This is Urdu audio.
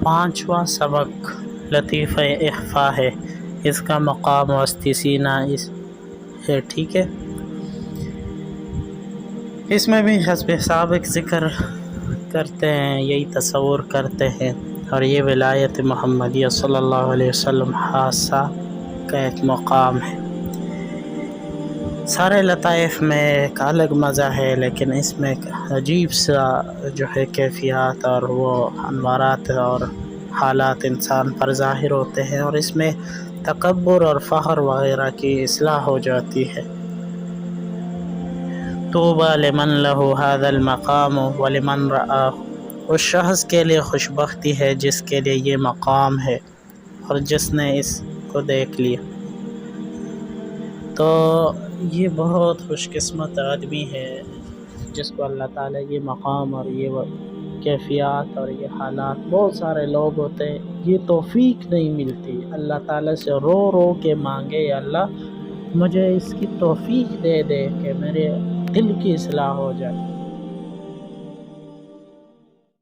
پانچواں سبق لطیفہ اخفا ہے، اس کا مقام وسطی سینہ ہے، ٹھیک ہے۔ اس میں بھی حسب سابق ذکر کرتے ہیں، یہی تصور کرتے ہیں، اور یہ ولایت محمدیہ صلی اللہ علیہ وسلم خاصہ کا ایک مقام ہے۔ سارے لطائف میں ایک الگ مزہ ہے، لیکن اس میں ایک عجیب سا جو ہے کیفیات اور وہ انوارات اور حالات انسان پر ظاہر ہوتے ہیں، اور اس میں تکبر اور فخر وغیرہ کی اصلاح ہو جاتی ہے۔ طوبی لمن لہ ھذا المقام ولمن رآہ، اس شخص کے لیے خوش بختی ہے جس کے لیے یہ مقام ہے اور جس نے اس کو دیکھ لیا۔ تو یہ بہت خوش قسمت آدمی ہے جس کو اللہ تعالیٰ یہ مقام اور یہ کیفیات اور یہ حالات، بہت سارے لوگ ہوتے ہیں یہ توفیق نہیں ملتی، اللہ تعالیٰ سے رو رو کے مانگے، یا اللہ مجھے اس کی توفیق دے دے کہ میرے دل کی اصلاح ہو جائے۔